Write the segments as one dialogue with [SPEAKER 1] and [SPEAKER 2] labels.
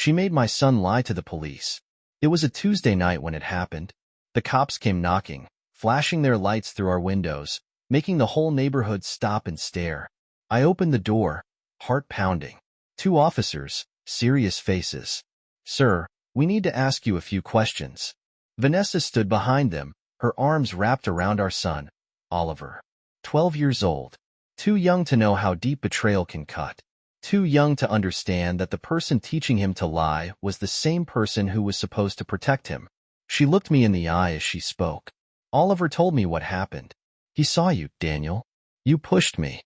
[SPEAKER 1] She made my son lie to the police. It was a Tuesday night when it happened. The cops came knocking, flashing their lights through our windows, making the whole neighborhood stop and stare. I opened the door, heart pounding. 2 officers, serious faces. "Sir, we need to ask you a few questions." Vanessa stood behind them, her arms wrapped around our son, Oliver. 12 years old. Too young to know how deep betrayal can cut. Too young to understand that the person teaching him to lie was the same person who was supposed to protect him. She looked me in the eye as she spoke. "Oliver told me what happened. He saw you, Daniel. You pushed me."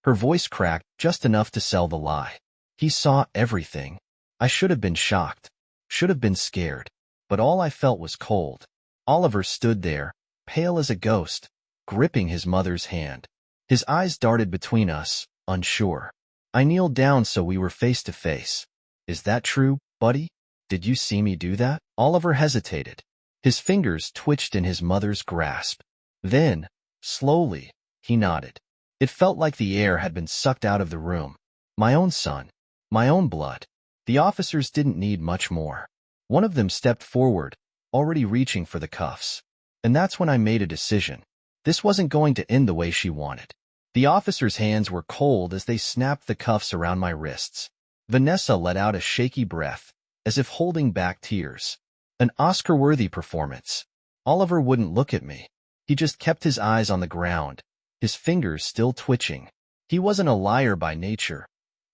[SPEAKER 1] Her voice cracked just enough to sell the lie. He saw everything. I should have been shocked, should have been scared, but all I felt was cold. Oliver stood there, pale as a ghost, gripping his mother's hand. His eyes darted between us, unsure. I kneeled down so we were face to face. "Is that true, buddy? Did you see me do that?" Oliver hesitated. His fingers twitched in his mother's grasp. Then, slowly, he nodded. It felt like the air had been sucked out of the room. My own son. My own blood. The officers didn't need much more. One of them stepped forward, already reaching for the cuffs. And that's when I made a decision. This wasn't going to end the way she wanted. The officer's hands were cold as they snapped the cuffs around my wrists. Vanessa let out a shaky breath, as if holding back tears. An Oscar-worthy performance. Oliver wouldn't look at me. He just kept his eyes on the ground, his fingers still twitching. He wasn't a liar by nature.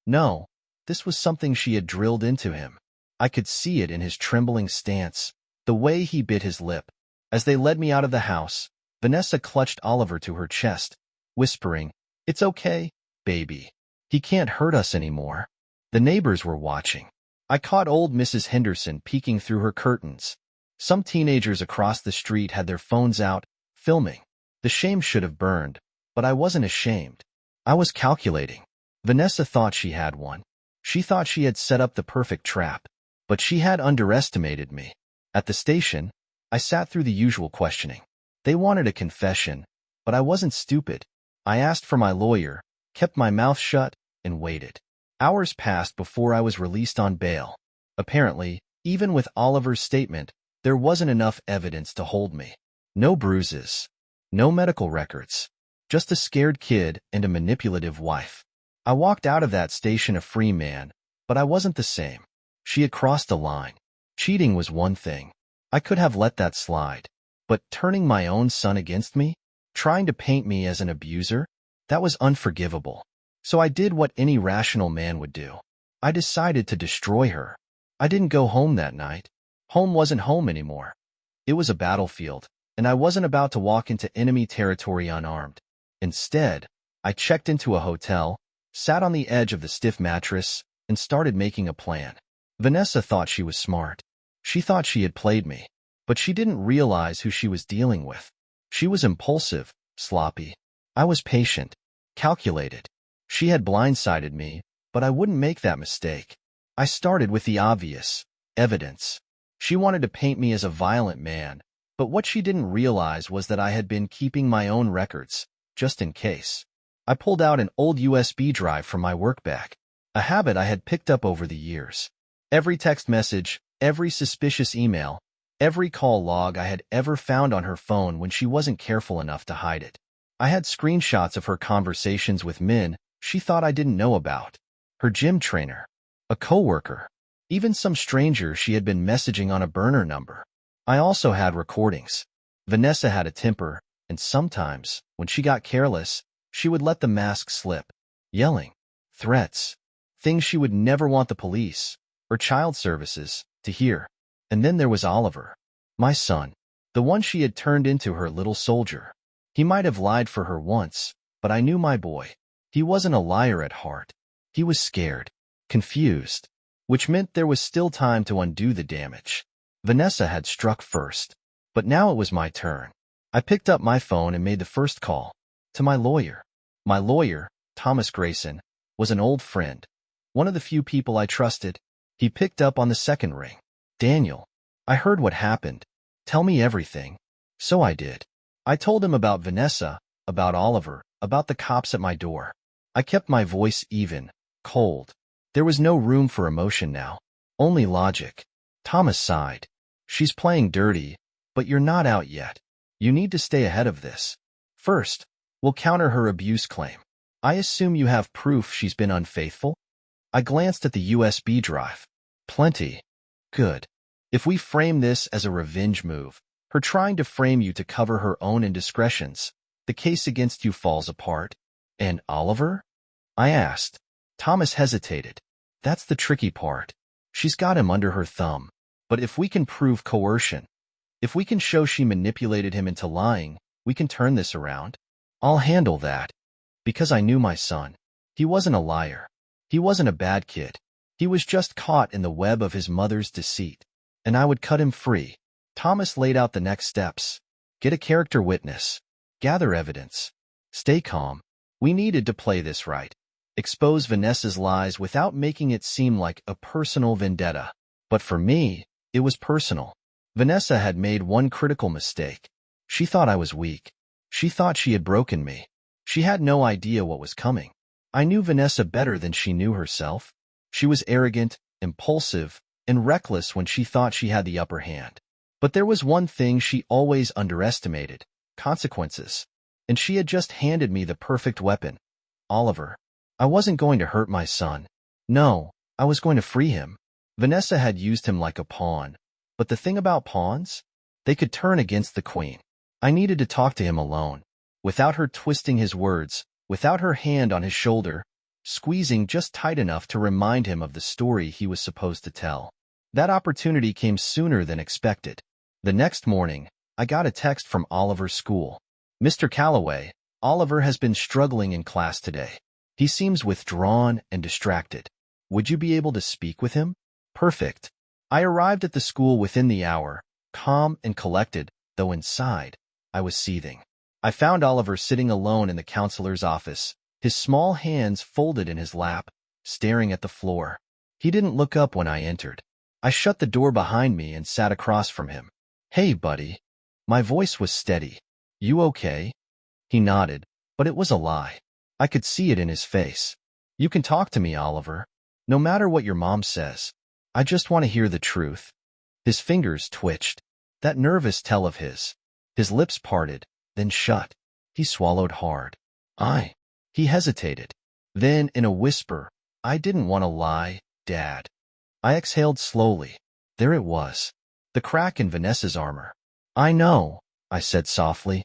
[SPEAKER 1] No, this was something she had drilled into him. I could see it in his trembling stance, the way he bit his lip. As they led me out of the house, Vanessa clutched Oliver to her chest, whispering, "It's okay, baby. He can't hurt us anymore." The neighbors were watching. I caught old Mrs. Henderson peeking through her curtains. Some teenagers across the street had their phones out, filming. The shame should have burned, but I wasn't ashamed. I was calculating. Vanessa thought she had one. She thought she had set up the perfect trap, but she had underestimated me. At the station, I sat through the usual questioning. They wanted a confession, but I wasn't stupid. I asked for my lawyer, kept my mouth shut, and waited. Hours passed before I was released on bail. Apparently, even with Oliver's statement, there wasn't enough evidence to hold me. No bruises, no medical records, just a scared kid and a manipulative wife. I walked out of that station a free man, but I wasn't the same. She had crossed a line. Cheating was one thing. I could have let that slide. But turning my own son against me, trying to paint me as an abuser, that was unforgivable. So I did what any rational man would do. I decided to destroy her. I didn't go home that night. Home wasn't home anymore. It was a battlefield, and I wasn't about to walk into enemy territory unarmed. Instead, I checked into a hotel, sat on the edge of the stiff mattress, and started making a plan. Vanessa thought she was smart. She thought she had played me, but she didn't realize who she was dealing with. She was impulsive, sloppy. I was patient, calculated. She had blindsided me, but I wouldn't make that mistake. I started with the obvious, evidence. She wanted to paint me as a violent man, but what she didn't realize was that I had been keeping my own records, just in case. I pulled out an old USB drive from my work bag, a habit I had picked up over the years. Every text message, every suspicious email, every call log I had ever found on her phone when she wasn't careful enough to hide it. I had screenshots of her conversations with men she thought I didn't know about. Her gym trainer, a coworker, even some stranger she had been messaging on a burner number. I also had recordings. Vanessa had a temper, and sometimes, when she got careless, she would let the mask slip, yelling, threats, things she would never want the police, or child services, to hear. And then there was Oliver, my son, the one she had turned into her little soldier. He might have lied for her once, but I knew my boy. He wasn't a liar at heart. He was scared, confused, which meant there was still time to undo the damage. Vanessa had struck first, but now it was my turn. I picked up my phone and made the first call, to my lawyer. My lawyer, Thomas Grayson, was an old friend, one of the few people I trusted. He picked up on the second ring. "Daniel, I heard what happened. Tell me everything." So I did. I told him about Vanessa, about Oliver, about the cops at my door. I kept my voice even, cold. There was no room for emotion now. Only logic. Thomas sighed. She's playing dirty, but you're not out yet. You need to stay ahead of this. First, we'll counter her abuse claim. I assume you have proof she's been unfaithful? I glanced at the USB drive. Plenty. Good. If we frame this as a revenge move, her trying to frame you to cover her own indiscretions, the case against you falls apart. And Oliver? I asked. Thomas hesitated. That's the tricky part. She's got him under her thumb. But if we can prove coercion, if we can show she manipulated him into lying, we can turn this around. I'll handle that. Because I knew my son. He wasn't a liar. He wasn't a bad kid. He was just caught in the web of his mother's deceit. And I would cut him free. Thomas laid out the next steps. Get a character witness. Gather evidence. Stay calm. We needed to play this right. Expose Vanessa's lies without making it seem like a personal vendetta. But for me, it was personal. Vanessa had made one critical mistake. She thought I was weak. She thought she had broken me. She had no idea what was coming. I knew Vanessa better than she knew herself. She was arrogant, impulsive, and reckless when she thought she had the upper hand. But there was one thing she always underestimated: consequences. And she had just handed me the perfect weapon. Oliver. I wasn't going to hurt my son. No, I was going to free him. Vanessa had used him like a pawn. But the thing about pawns? They could turn against the queen. I needed to talk to him alone, without her twisting his words, without her hand on his shoulder, squeezing just tight enough to remind him of the story he was supposed to tell. That opportunity came sooner than expected. The next morning, I got a text from Oliver's school. Mr. Calloway, Oliver has been struggling in class today. He seems withdrawn and distracted. Would you be able to speak with him? Perfect. I arrived at the school within the hour, calm and collected, though inside, I was seething. I found Oliver sitting alone in the counselor's office, his small hands folded in his lap, staring at the floor. He didn't look up when I entered. I shut the door behind me and sat across from him. Hey, buddy. My voice was steady. You okay? He nodded, but it was a lie. I could see it in his face. You can talk to me, Oliver. No matter what your mom says. I just want to hear the truth. His fingers twitched. That nervous tell of his. His lips parted, then shut. He swallowed hard. He hesitated. Then, in a whisper, I didn't want to lie, Dad. I exhaled slowly. There it was. The crack in Vanessa's armor. I know, I said softly.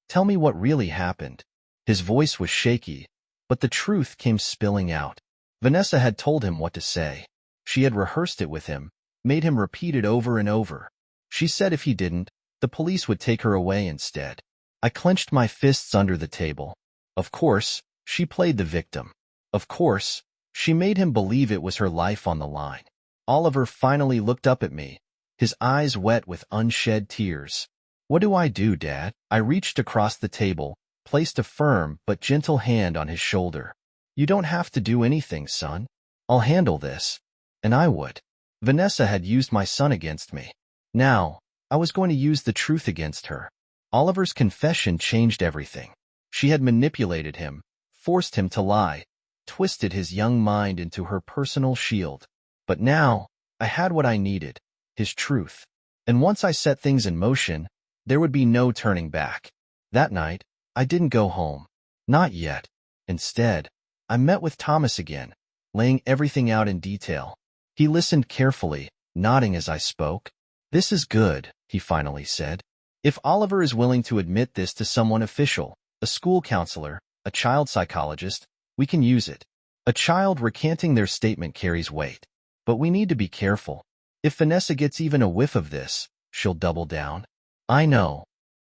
[SPEAKER 1] Tell me what really happened. His voice was shaky, but the truth came spilling out. Vanessa had told him what to say. She had rehearsed it with him, made him repeat it over and over. She said if he didn't, the police would take her away instead. I clenched my fists under the table. Of course, she played the victim. Of course, she made him believe it was her life on the line. Oliver finally looked up at me, his eyes wet with unshed tears. What do I do, Dad? I reached across the table, placed a firm but gentle hand on his shoulder. You don't have to do anything, son. I'll handle this. And I would. Vanessa had used my son against me. Now, I was going to use the truth against her. Oliver's confession changed everything. She had manipulated him, forced him to lie, twisted his young mind into her personal shield. But now, I had what I needed, his truth. And once I set things in motion, there would be no turning back. That night, I didn't go home. Not yet. Instead, I met with Thomas again, laying everything out in detail. He listened carefully, nodding as I spoke. This is good, he finally said. If Oliver is willing to admit this to someone official, a school counselor, a child psychologist, we can use it. A child recanting their statement carries weight. But we need to be careful. If Vanessa gets even a whiff of this, she'll double down. I know.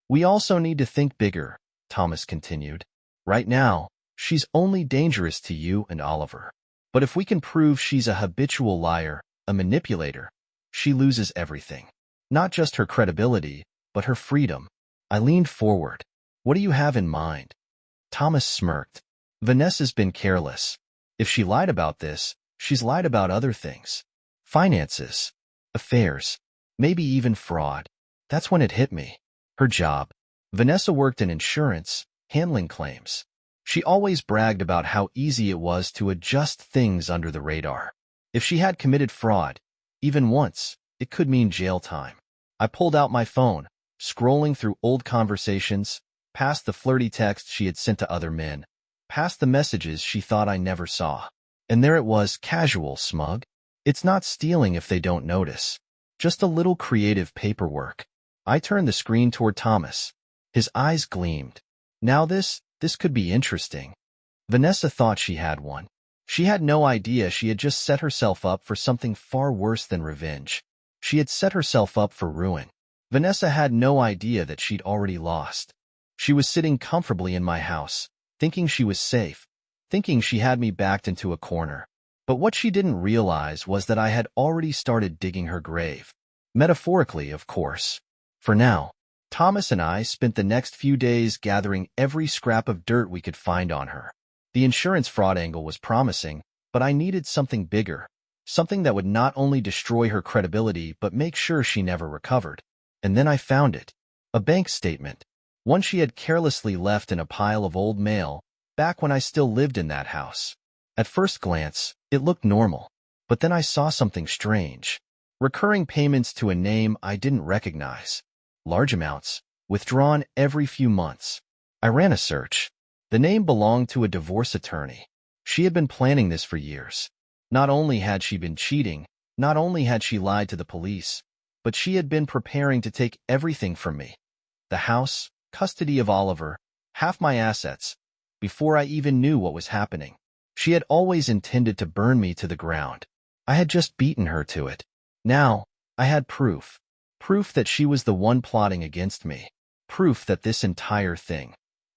[SPEAKER 1] We also need to think bigger, Thomas continued. Right now, she's only dangerous to you and Oliver. But if we can prove she's a habitual liar, a manipulator, she loses everything. Not just her credibility, but her freedom. I leaned forward. What do you have in mind? Thomas smirked. Vanessa's been careless. If she lied about this, she's lied about other things. Finances, affairs, maybe even fraud. That's when it hit me. Her job. Vanessa worked in insurance, handling claims. She always bragged about how easy it was to adjust things under the radar. If she had committed fraud, Even once, it could mean jail time. I pulled out my phone, scrolling through old conversations, past the flirty texts she had sent to other men, past the messages she thought I never saw. And there it was, casual, smug. It's not stealing if they don't notice. Just a little creative paperwork. I turned the screen toward Thomas. His eyes gleamed. Now this could be interesting. Vanessa thought she had one. She had no idea she had just set herself up for something far worse than revenge. She had set herself up for ruin. Vanessa had no idea that she'd already lost. She was sitting comfortably in my house, thinking she was safe, thinking she had me backed into a corner. But what she didn't realize was that I had already started digging her grave. Metaphorically, of course. For now, Thomas and I spent the next few days gathering every scrap of dirt we could find on her. The insurance fraud angle was promising, but I needed something bigger, something that would not only destroy her credibility but make sure she never recovered. And then I found it. A bank statement. One she had carelessly left in a pile of old mail, back when I still lived in that house. At first glance, it looked normal, but then I saw something strange. Recurring payments to a name I didn't recognize. Large amounts, withdrawn every few months. I ran a search. The name belonged to a divorce attorney. She had been planning this for years. Not only had she been cheating, not only had she lied to the police, but she had been preparing to take everything from me. The house, custody of Oliver, half my assets, before I even knew what was happening. She had always intended to burn me to the ground. I had just beaten her to it. Now, I had proof. Proof that she was the one plotting against me. Proof that this entire thing,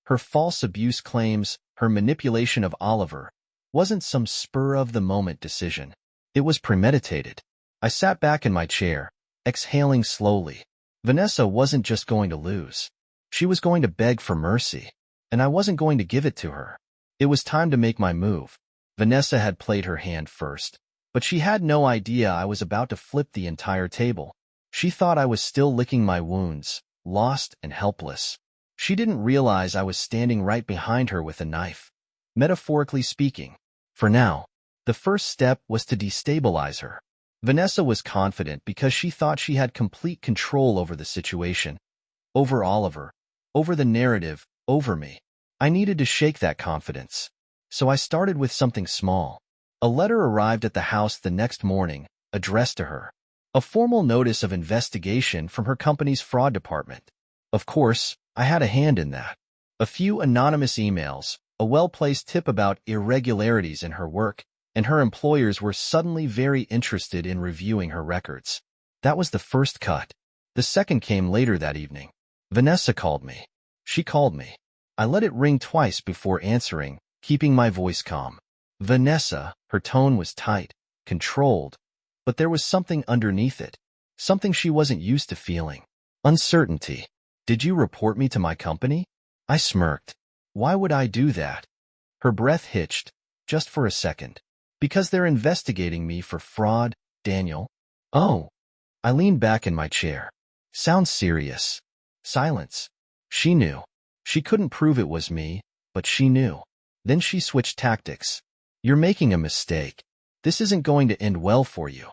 [SPEAKER 1] her false abuse claims, her manipulation of Oliver, wasn't some spur-of-the-moment decision. It was premeditated. I sat back in my chair, exhaling slowly. Vanessa wasn't just going to lose. She was going to beg for mercy, and I wasn't going to give it to her. It was time to make my move. Vanessa had played her hand first, but she had no idea I was about to flip the entire table. She thought I was still licking my wounds, lost and helpless. She didn't realize I was standing right behind her with a knife. Metaphorically speaking, for now, the first step was to destabilize her. Vanessa was confident because she thought she had complete control over the situation, over Oliver, over the narrative, over me. I needed to shake that confidence. So I started with something small. A letter arrived at the house the next morning, addressed to her. A formal notice of investigation from her company's fraud department. Of course, I had a hand in that. A few anonymous emails, a well-placed tip about irregularities in her work, and her employers were suddenly very interested in reviewing her records. That was the first cut. The second came later that evening. Vanessa called me. She called me. I let it ring twice before answering, keeping my voice calm. Vanessa, her tone was tight, controlled, but there was something underneath it, something she wasn't used to feeling. Uncertainty. Did you report me to my company? I smirked. Why would I do that? Her breath hitched, just for a second. Because they're investigating me for fraud, Daniel. Oh. I leaned back in my chair. Sounds serious. Silence. She knew. She couldn't prove it was me, but she knew. Then she switched tactics. You're making a mistake. This isn't going to end well for you.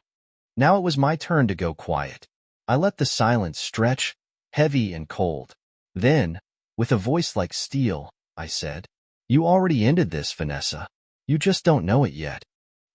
[SPEAKER 1] Now it was my turn to go quiet. I let the silence stretch, heavy and cold. Then, with a voice like steel, I said, You already ended this, Vanessa. You just don't know it yet.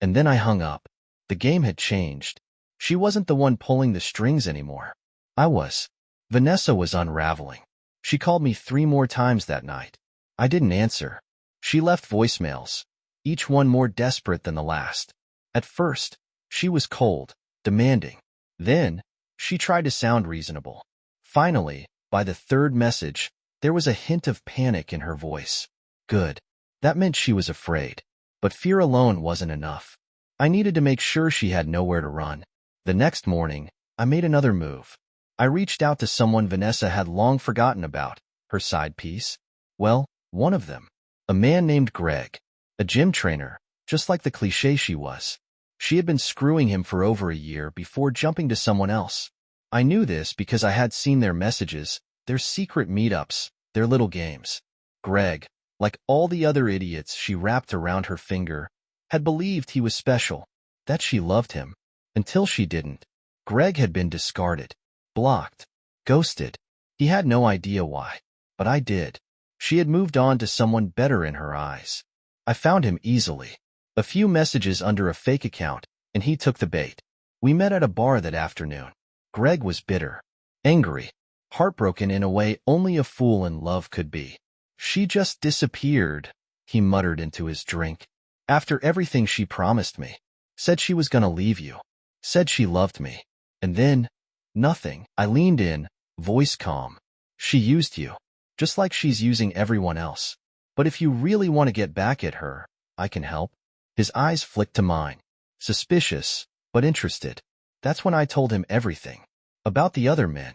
[SPEAKER 1] And then I hung up. The game had changed. She wasn't the one pulling the strings anymore. I was. Vanessa was unraveling. She called me 3 more times that night. I didn't answer. She left voicemails, each one more desperate than the last. At first, she was cold, demanding. Then, she tried to sound reasonable. Finally, by the 3rd message, there was a hint of panic in her voice. Good. That meant she was afraid. But fear alone wasn't enough. I needed to make sure she had nowhere to run. The next morning, I made another move. I reached out to someone Vanessa had long forgotten about, her side piece. Well, one of them. A man named Greg. A gym trainer, just like the cliché she was. She had been screwing him for over a year before jumping to someone else. I knew this because I had seen their messages, their secret meetups, their little games. Greg, like all the other idiots she wrapped around her finger, had believed he was special, that she loved him. Until she didn't. Greg had been discarded, blocked, ghosted. He had no idea why, but I did. She had moved on to someone better in her eyes. I found him easily. A few messages under a fake account, and he took the bait. We met at a bar that afternoon. Greg was bitter, angry, heartbroken in a way only a fool in love could be. She just disappeared, he muttered into his drink. After everything she promised me. Said she was gonna leave you. Said she loved me. And then, nothing. I leaned in, voice calm. She used you, just like she's using everyone else. But if you really want to get back at her, I can help. His eyes flicked to mine. Suspicious, but interested. That's when I told him everything. About the other men.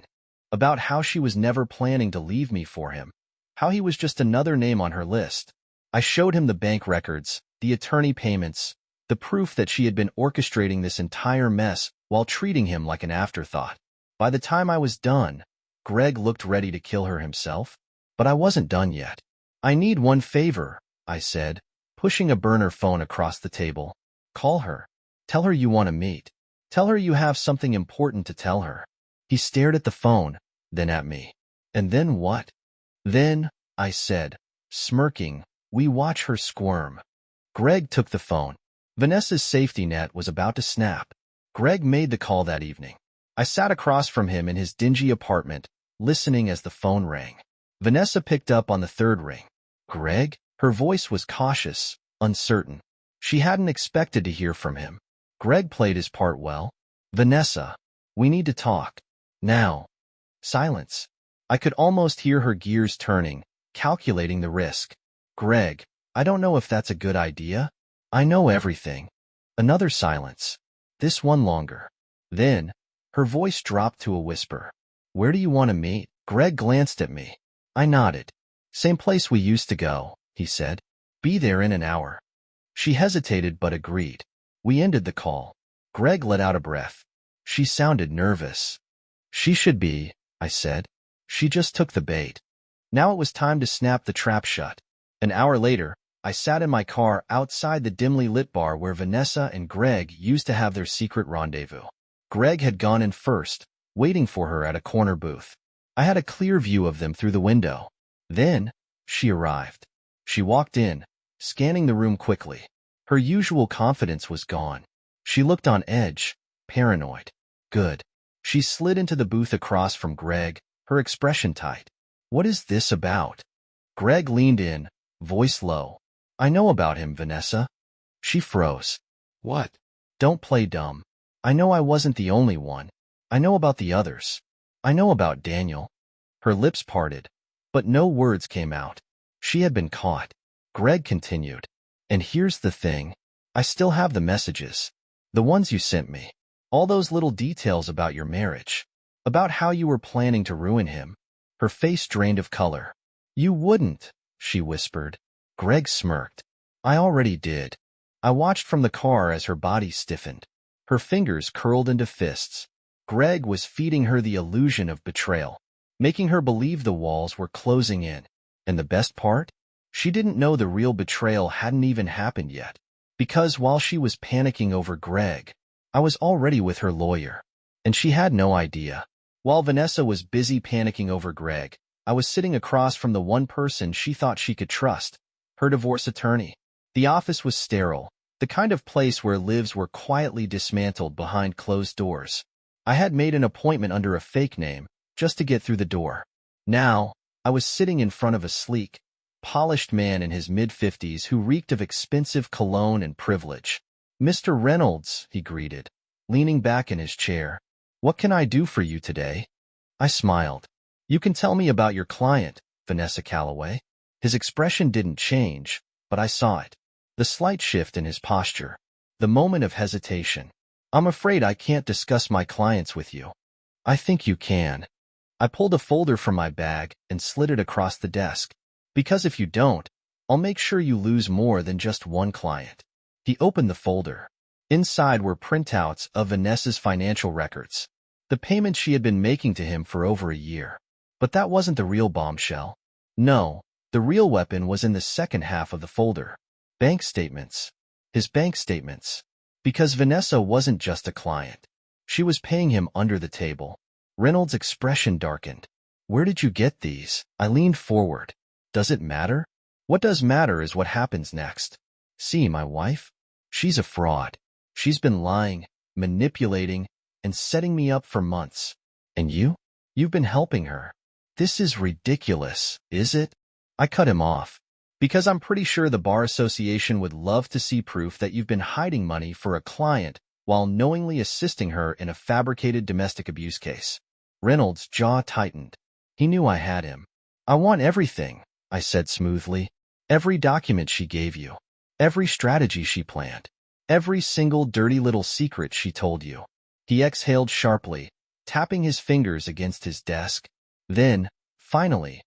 [SPEAKER 1] About how she was never planning to leave me for him. How he was just another name on her list. I showed him the bank records, the attorney payments, the proof that she had been orchestrating this entire mess while treating him like an afterthought. By the time I was done, Greg looked ready to kill her himself. But I wasn't done yet. I need one favor, I said, pushing a burner phone across the table. Call her. Tell her you want to meet. Tell her you have something important to tell her. He stared at the phone, then at me. And then what? Then, I said, smirking, we watch her squirm. Greg took the phone. Vanessa's safety net was about to snap. Greg made the call that evening. I sat across from him in his dingy apartment, listening as the phone rang. Vanessa picked up on the third ring. Greg? Her voice was cautious, uncertain. She hadn't expected to hear from him. Greg played his part well. Vanessa, we need to talk. Now. Silence. I could almost hear her gears turning, calculating the risk. Greg, I don't know if that's a good idea. I know everything. Another silence. This one longer. Then, her voice dropped to a whisper. Where do you want to meet? Greg glanced at me. I nodded. Same place we used to go, he said. Be there in an hour. She hesitated but agreed. We ended the call. Greg let out a breath. She sounded nervous. She should be, I said. She just took the bait. Now it was time to snap the trap shut. An hour later, I sat in my car outside the dimly lit bar where Vanessa and Greg used to have their secret rendezvous. Greg had gone in first, waiting for her at a corner booth. I had a clear view of them through the window. Then, she arrived. She walked in, scanning the room quickly. Her usual confidence was gone. She looked on edge, paranoid. Good. She slid into the booth across from Greg, her expression tight. What is this about? Greg leaned in, voice low. I know about him, Vanessa. She froze. What? Don't play dumb. I know I wasn't the only one. I know about the others. I know about Daniel. Her lips parted, but no words came out. She had been caught. Greg continued. And here's the thing. I still have the messages. The ones you sent me. All those little details about your marriage. About how you were planning to ruin him. Her face drained of color. You wouldn't, she whispered. Greg smirked. I already did. I watched from the car as her body stiffened. Her fingers curled into fists. Greg was feeding her the illusion of betrayal, making her believe the walls were closing in. And the best part? She didn't know the real betrayal hadn't even happened yet. Because while she was panicking over Greg, I was already with her lawyer. And she had no idea. While Vanessa was busy panicking over Greg, I was sitting across from the one person she thought she could trust, her divorce attorney. The office was sterile, the kind of place where lives were quietly dismantled behind closed doors. I had made an appointment under a fake name, just to get through the door. Now, I was sitting in front of a sleek, polished man in his mid-50s who reeked of expensive cologne and privilege. Mr. Reynolds, he greeted, leaning back in his chair. What can I do for you today? I smiled. You can tell me about your client, Vanessa Calloway. His expression didn't change, but I saw it. The slight shift in his posture. The moment of hesitation. I'm afraid I can't discuss my clients with you. I think you can. I pulled a folder from my bag and slid it across the desk. Because if you don't, I'll make sure you lose more than just one client. He opened the folder. Inside were printouts of Vanessa's financial records. The payments she had been making to him for over a year. But that wasn't the real bombshell. No, the real weapon was in the second half of the folder. Bank statements. His bank statements. Because Vanessa wasn't just a client. She was paying him under the table. Reynolds' expression darkened. Where did you get these? I leaned forward. Does it matter? What does matter is what happens next. See, my wife? She's a fraud. She's been lying, manipulating, and setting me up for months. And you? You've been helping her. This is ridiculous, is it? I cut him off. Because I'm pretty sure the Bar Association would love to see proof that you've been hiding money for a client while knowingly assisting her in a fabricated domestic abuse case. Reynolds' jaw tightened. He knew I had him. I want everything, I said smoothly. Every document she gave you. Every strategy she planned. Every single dirty little secret she told you. He exhaled sharply, tapping his fingers against his desk. Then, finally,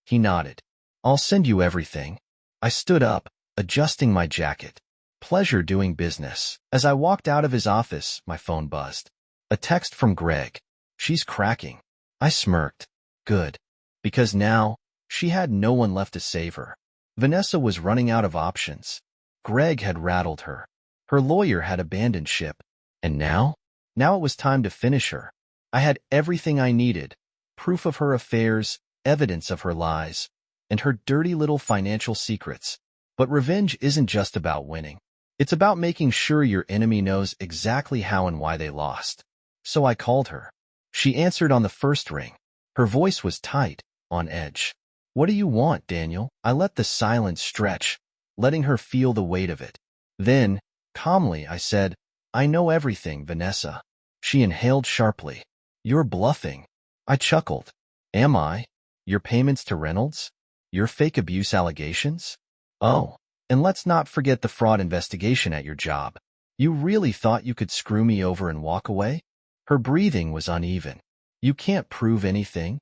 [SPEAKER 1] he nodded. I'll send you everything. I stood up, adjusting my jacket. Pleasure doing business. As I walked out of his office, my phone buzzed. A text from Greg. She's cracking. I smirked. Good. Because now, she had no one left to save her. Vanessa was running out of options. Greg had rattled her. Her lawyer had abandoned ship. And now? Now it was time to finish her. I had everything I needed. Proof of her affairs, evidence of her lies, and her dirty little financial secrets. But revenge isn't just about winning. It's about making sure your enemy knows exactly how and why they lost. So I called her. She answered on the first ring. Her voice was tight, on edge. What do you want, Daniel? I let the silence stretch, letting her feel the weight of it. Then, calmly, I said, I know everything, Vanessa. She inhaled sharply. You're bluffing. I chuckled. Am I? Your payments to Reynolds? Your fake abuse allegations? Oh, and let's not forget the fraud investigation at your job. You really thought you could screw me over and walk away? Her breathing was uneven. You can't prove anything?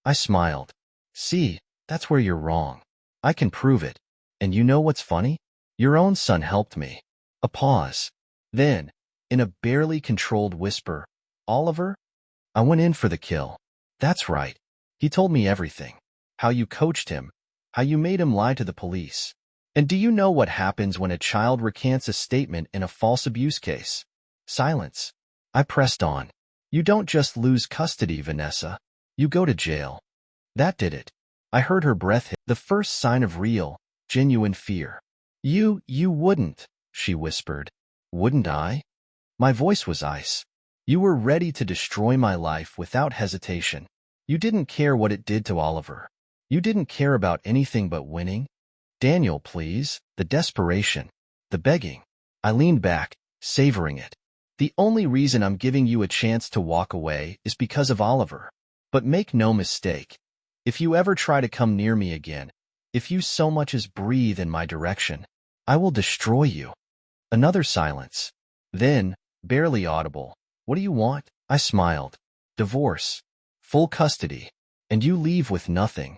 [SPEAKER 1] I smiled. See, that's where you're wrong. I can prove it. And you know what's funny? Your own son helped me. A pause. Then, in a barely controlled whisper, Oliver? I went in for the kill. That's right. He told me everything. How you coached him. How you made him lie to the police. And do you know what happens when a child recants a statement in a false abuse case? Silence. I pressed on. You don't just lose custody, Vanessa. You go to jail. That did it. I heard her breath hit, the first sign of real, genuine fear. You wouldn't, she whispered. Wouldn't I? My voice was ice. You were ready to destroy my life without hesitation. You didn't care what it did to Oliver. You didn't care about anything but winning. Daniel, please. The desperation. The begging. I leaned back, savoring it. The only reason I'm giving you a chance to walk away is because of Oliver. But make no mistake. If you ever try to come near me again, if you so much as breathe in my direction, I will destroy you. Another silence. Then, barely audible. What do you want? I smiled. Divorce. Full custody. And you leave with nothing.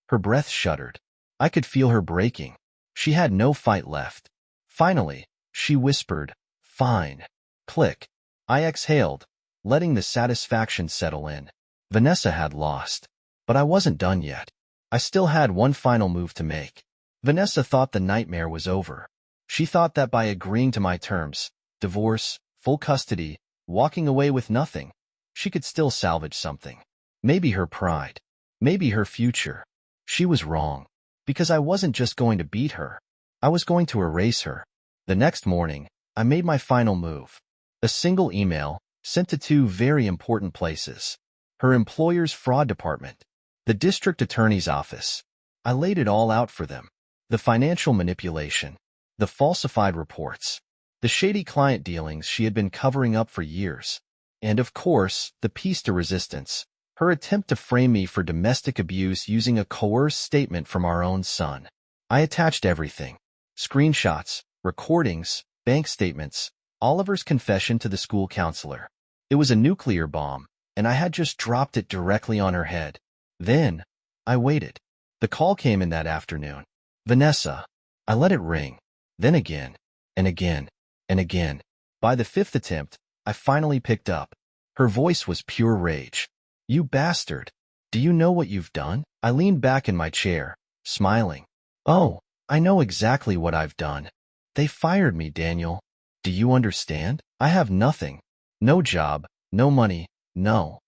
[SPEAKER 1] Her breath shuddered. I could feel her breaking. She had no fight left. Finally, she whispered, Fine. Click. I exhaled, letting the satisfaction settle in. Vanessa had lost. But I wasn't done yet. I still had one final move to make. Vanessa thought the nightmare was over. She thought that by agreeing to my terms, divorce, full custody, walking away with nothing, she could still salvage something. Maybe her pride. Maybe her future. She was wrong. Because I wasn't just going to beat her. I was going to erase her. The next morning, I made my final move. A single email, sent to two very important places. Her employer's fraud department. The district attorney's office. I laid it all out for them. The financial manipulation. The falsified reports. The shady client dealings she had been covering up for years. And of course, the piece de resistance. Her attempt to frame me for domestic abuse using a coerced statement from our own son. I attached everything. Screenshots, recordings, bank statements, Oliver's confession to the school counselor. It was a nuclear bomb, and I had just dropped it directly on her head. Then, I waited. The call came in that afternoon. Vanessa. I let it ring. Then again, and again, and again. By the fifth attempt, I finally picked up. Her voice was pure rage. You bastard. Do you know what you've done? I leaned back in my chair, smiling. Oh, I know exactly what I've done. They fired me, Daniel. Do you understand? I have nothing. No job, no money, no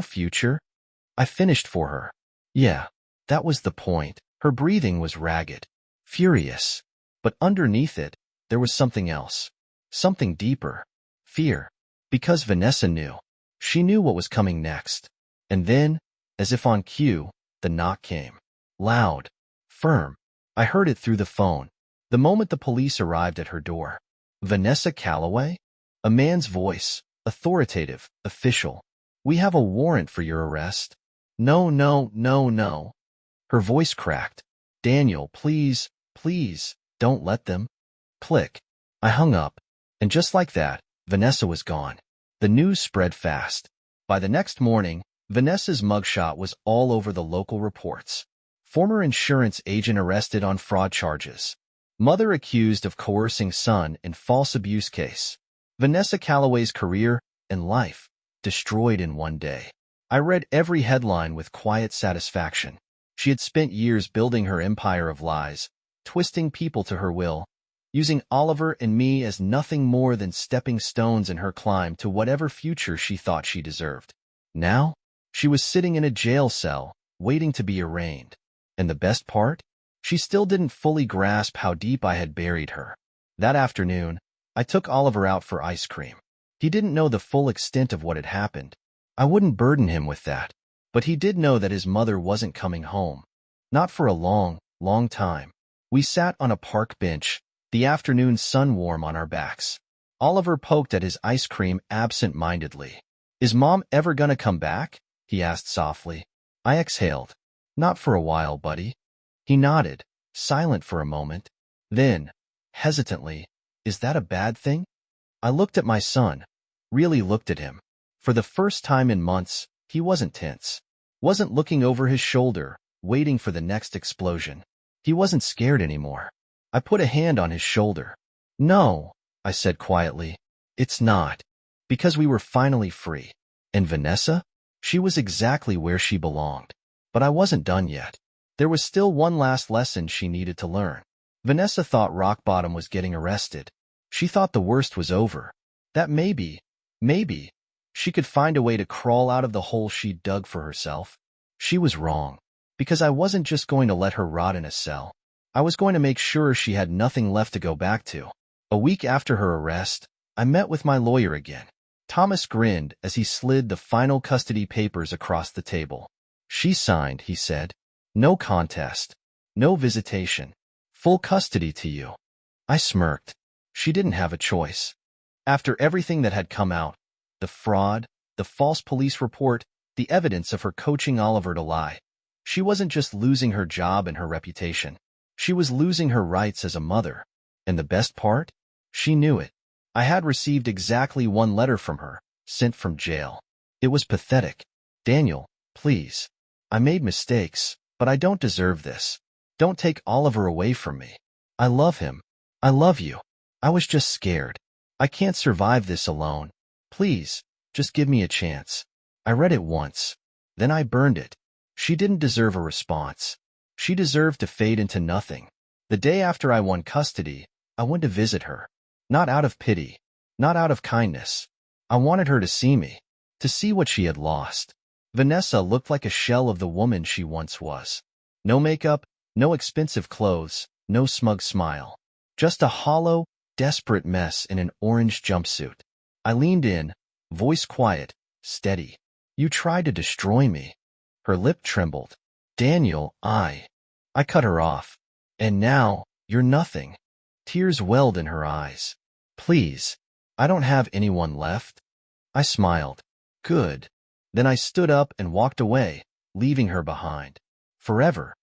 [SPEAKER 1] future. I finished for her. Yeah, that was the point. Her breathing was ragged, furious. But underneath it, there was something else. Something deeper. Fear. Because Vanessa knew. She knew what was coming next. And then, as if on cue, the knock came. Loud. Firm. I heard it through the phone. The moment the police arrived at her door. Vanessa Calloway? A man's voice. Authoritative. Official. We have a warrant for your arrest. No, no, no, no. Her voice cracked. Daniel, please, please, don't let them. Click. I hung up. And just like that, Vanessa was gone. The news spread fast. By the next morning, Vanessa's mugshot was all over the local reports. Former insurance agent arrested on fraud charges. Mother accused of coercing son in false abuse case. Vanessa Calloway's career and life destroyed in one day. I read every headline with quiet satisfaction. She had spent years building her empire of lies, twisting people to her will, using Oliver and me as nothing more than stepping stones in her climb to whatever future she thought she deserved. Now, she was sitting in a jail cell, waiting to be arraigned. And the best part? She still didn't fully grasp how deep I had buried her. That afternoon, I took Oliver out for ice cream. He didn't know the full extent of what had happened. I wouldn't burden him with that. But he did know that his mother wasn't coming home. Not for a long, long time. We sat on a park bench, the afternoon sun warm on our backs. Oliver poked at his ice cream absent-mindedly. Is Mom ever gonna come back? He asked softly. I exhaled. Not for a while, buddy. He nodded, silent for a moment. Then, hesitantly, is that a bad thing? I looked at my son, really looked at him. For the first time in months, he wasn't tense. Wasn't looking over his shoulder, waiting for the next explosion. He wasn't scared anymore. I put a hand on his shoulder. No, I said quietly. It's not. Because we were finally free. And Vanessa? She was exactly where she belonged. But I wasn't done yet. There was still one last lesson she needed to learn. Vanessa thought rock bottom was getting arrested. She thought the worst was over. That maybe, she could find a way to crawl out of the hole she'd dug for herself. She was wrong. Because I wasn't just going to let her rot in a cell. I was going to make sure she had nothing left to go back to. A week after her arrest, I met with my lawyer again. Thomas grinned as he slid the final custody papers across the table. She signed, he said. No contest. No visitation. Full custody to you. I smirked. She didn't have a choice. After everything that had come out, the fraud, the false police report, the evidence of her coaching Oliver to lie, she wasn't just losing her job and her reputation. She was losing her rights as a mother. And the best part? She knew it. I had received exactly one letter from her, sent from jail. It was pathetic. Daniel, please. I made mistakes, but I don't deserve this. Don't take Oliver away from me. I love him. I love you. I was just scared. I can't survive this alone. Please, just give me a chance. I read it once. Then I burned it. She didn't deserve a response. She deserved to fade into nothing. The day after I won custody, I went to visit her. Not out of pity. Not out of kindness. I wanted her to see me. To see what she had lost. Vanessa looked like a shell of the woman she once was. No makeup, no expensive clothes, no smug smile. Just a hollow, desperate mess in an orange jumpsuit. I leaned in, voice quiet, steady. You tried to destroy me. Her lip trembled. Daniel, I cut her off. And now, you're nothing. Tears welled in her eyes. Please, I don't have anyone left. I smiled. Good. Then I stood up and walked away, leaving her behind. Forever.